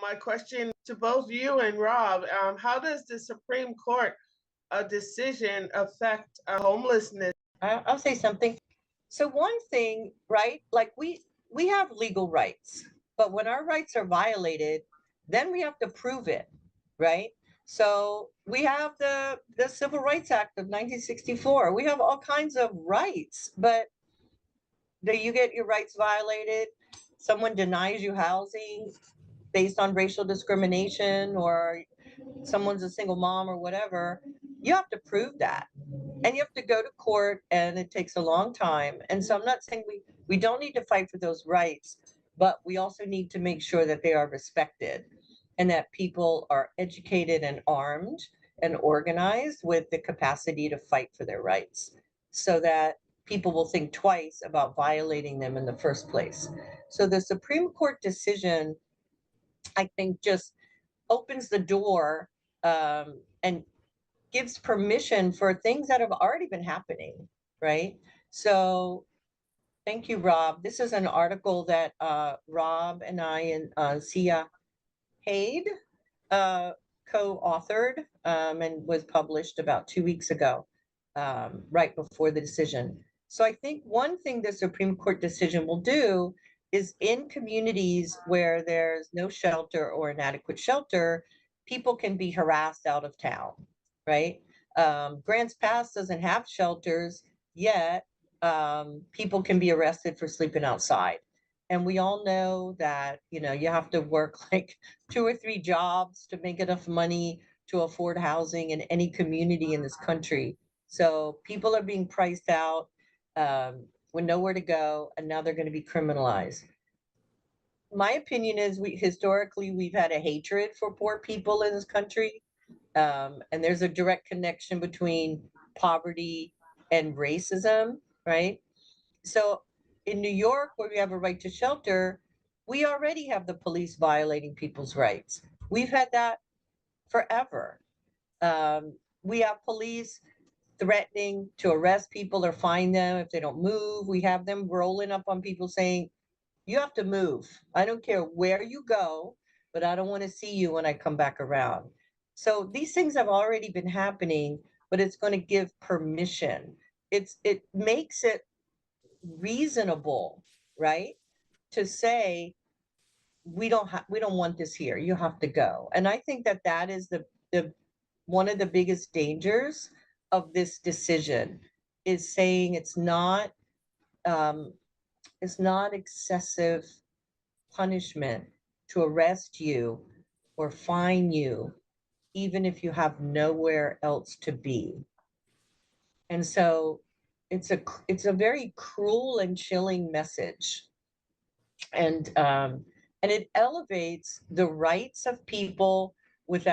My question to both you and Rob, how does the Supreme Court decision affect homelessness? I'll say something. So one thing, right? Like we have legal rights, but when our rights are violated, then we have to prove it, right? So we have the Civil Rights Act of 1964. We have all kinds of rights, but do you get your rights violated? Someone denies you housing based on racial discrimination, or someone's a single mom or whatever, you have to prove that. And you have to go to court, and it takes a long time. And so I'm not saying we don't need to fight for those rights, but we also need to make sure that they are respected and that people are educated and armed and organized with the capacity to fight for their rights, so that people will think twice about violating them in the first place. So the Supreme Court decision, I think, just opens the door, and gives permission for things that have already been happening, right? So thank you, Rob. This is an article that Rob and I and Sia Haid co-authored, and was published about 2 weeks ago, right before the decision. So I think one thing the Supreme Court decision will do is, in communities where there's no shelter or inadequate shelter, people can be harassed out of town, right? Grants Pass doesn't have shelters, yet people can be arrested for sleeping outside. And we all know that, you have to work like 2 or 3 jobs to make enough money to afford housing in any community in this country. So people are being priced out, with nowhere to go, and now they're going to be criminalized. My opinion is, we've had a hatred for poor people in this country, and there's a direct connection between poverty and racism, right? So in New York, where we have a right to shelter, we already have the police violating people's rights. We've had that forever. We have police threatening to arrest people or fine them if they don't move. We have them rolling up on people saying, you have to move. I don't care where you go, but I don't want to see you when I come back around. So these things have already been happening, but it's going to give permission. It makes it reasonable, right? To say, we don't want this here. You have to go. And I think that that is the one of the biggest dangers of this decision, is saying um, it's not excessive punishment to arrest you or fine you, even if you have nowhere else to be. And so it's a very cruel and chilling message. And it elevates the rights of people with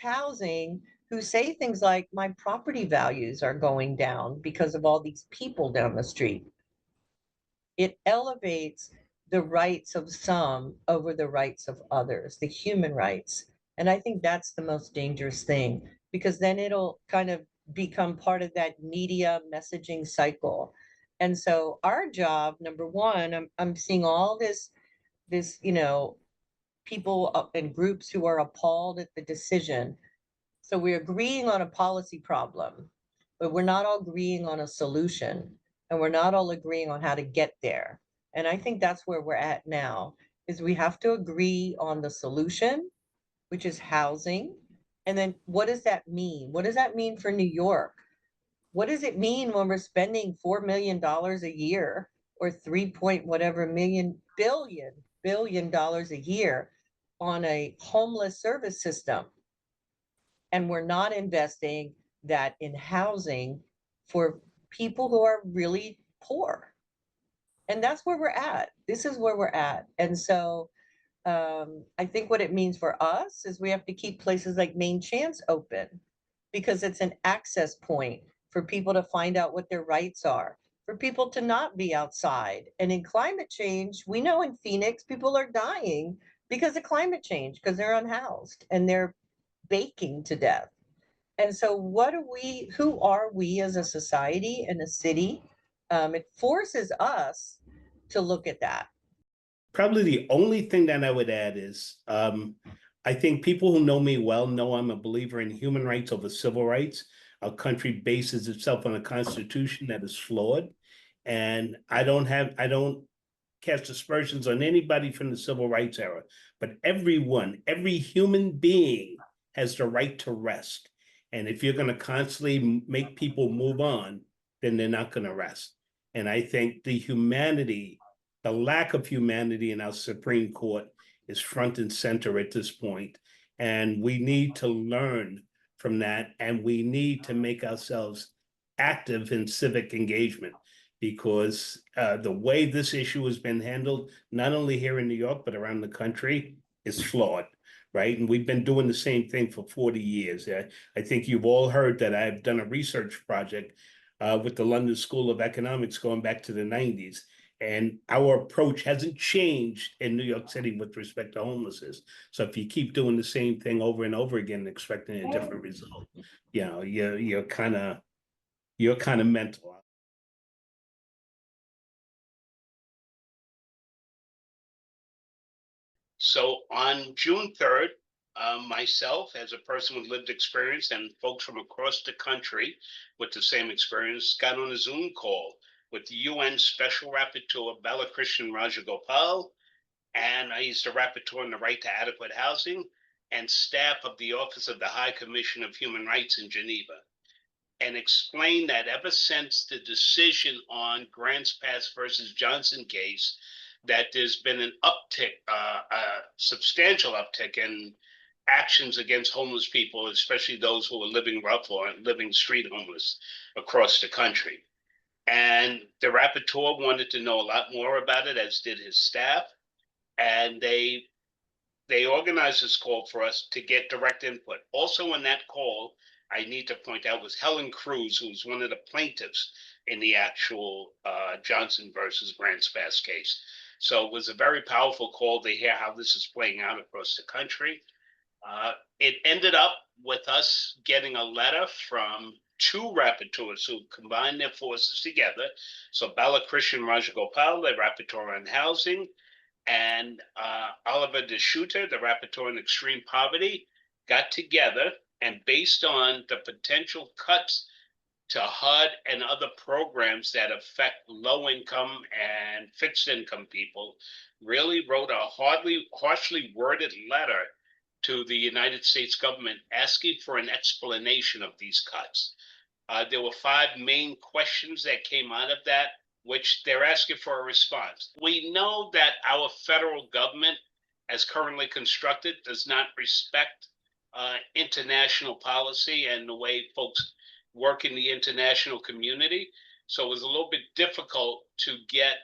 housing, who say things like, my property values are going down because of all these people down the street. It elevates the rights of some over the rights of others, the human rights. And I think that's the most dangerous thing, because then it'll kind of become part of that media messaging cycle. And so our job, number one, I'm seeing all this, people and groups who are appalled at the decision. So we're agreeing on a policy problem, but we're not all agreeing on a solution, and we're not all agreeing on how to get there. And I think that's where we're at now, is we have to agree on the solution, which is housing. And then what does that mean? What does that mean for New York? What does it mean when we're spending $4 million a year, or 3 point whatever billion dollars a year on a homeless service system, and we're not investing that in housing for people who are really poor? And that's where we're at. This is where we're at. And so I think what it means for us is we have to keep places like Main Chance open, because it's an access point for people to find out what their rights are, for people to not be outside. And in climate change, we know in Phoenix, people are dying because of climate change, because they're unhoused and they're baking to death. And so who are we as a society and a city? It forces us to look at that. Probably the only thing that I would add is I think people who know me well know I'm a believer in human rights over civil rights. Our country bases itself on a constitution that is flawed. And I don't cast aspersions on anybody from the civil rights era, but every human being has the right to rest. And if you're going to constantly make people move on, then they're not going to rest. And I think the lack of humanity in our Supreme Court is front and center at this point. And we need to learn from that, and we need to make ourselves active in civic engagement, because the way this issue has been handled, not only here in New York, but around the country, is flawed, right? And we've been doing the same thing for 40 years. I think you've all heard that I've done a research project with the London School of Economics going back to the 90s. And our approach hasn't changed in New York City with respect to homelessness. So if you keep doing the same thing over and over again, expecting a different result, you're kind of mental. So on June 3rd, myself, as a person with lived experience, and folks from across the country with the same experience, got on a Zoom call with the UN Special Rapporteur Balakrishnan Rajagopal, and he's the Rapporteur on the Right to Adequate Housing, and staff of the Office of the High Commission of Human Rights in Geneva, and explained that ever since the decision on Grants Pass versus Johnson case, that there's been an uptick, a substantial uptick in actions against homeless people, especially those who are living rough or living street homeless across the country. And the rapporteur wanted to know a lot more about it, as did his staff. And they organized this call for us to get direct input. Also on that call, I need to point out, was Helen Cruz, who's one of the plaintiffs in the actual Johnson versus Grants Pass case. So it was a very powerful call to hear how this is playing out across the country. It ended up with us getting a letter from two rapporteurs who combined their forces together. So Balakrishnan Rajagopal, the rapporteur on housing, and Oliver De Schutter, the rapporteur on extreme poverty, got together, and based on the potential cuts to HUD and other programs that affect low-income and fixed-income people, really wrote a harshly worded letter to the United States government asking for an explanation of these cuts. There were 5 main questions that came out of that, which they're asking for a response. We know that our federal government, as currently constructed, does not respect international policy and the way folks work in the international community. So it was a little bit difficult to get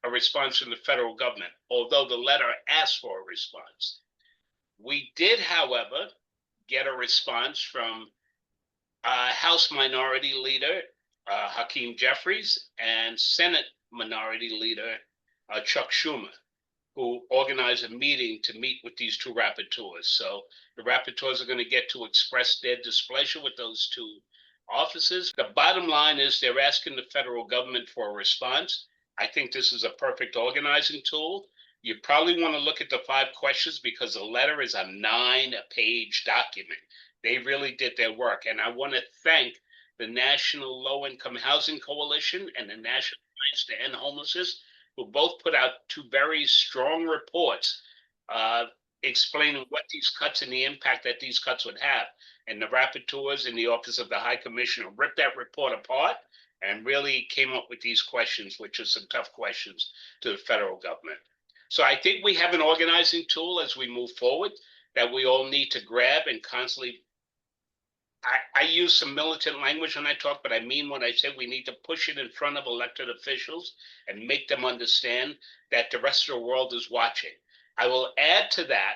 a response from the federal government, although the letter asked for a response. We did, however, get a response from House Minority Leader Hakeem Jeffries and Senate Minority Leader Chuck Schumer, who organized a meeting to meet with these two rapporteurs. So the rapporteurs are going to get to express their displeasure with those two offices. The bottom line is they're asking the federal government for a response. I think this is a perfect organizing tool. You probably want to look at the 5 questions, because the letter is a 9-page document. They really did their work. And I want to thank the National Low Income Housing Coalition and the National Alliance to End Homelessness, who both put out 2 very strong reports explaining what these cuts and the impact that these cuts would have. And the rapporteurs in the Office of the High Commissioner ripped that report apart and really came up with these questions, which are some tough questions to the federal government. So I think we have an organizing tool as we move forward that we all need to grab and constantly. I use some militant language when I talk, but I mean when I say we need to push it in front of elected officials and make them understand that the rest of the world is watching. I will add to that,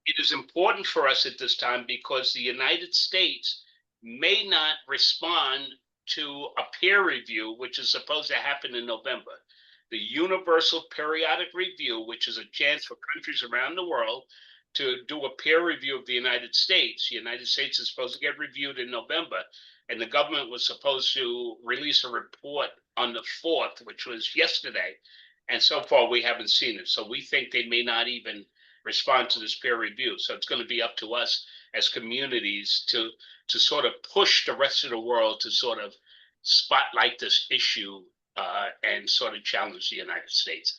it is important for us at this time because the United States may not respond to a peer review, which is supposed to happen in November. The Universal Periodic Review, which is a chance for countries around the world to do a peer review of the United States. The United States is supposed to get reviewed in November, and the government was supposed to release a report on the 4th, which was yesterday. And so far, we haven't seen it. So we think they may not even respond to this peer review. So it's going to be up to us as communities to sort of push the rest of the world to sort of spotlight this issue and sort of challenge the United States.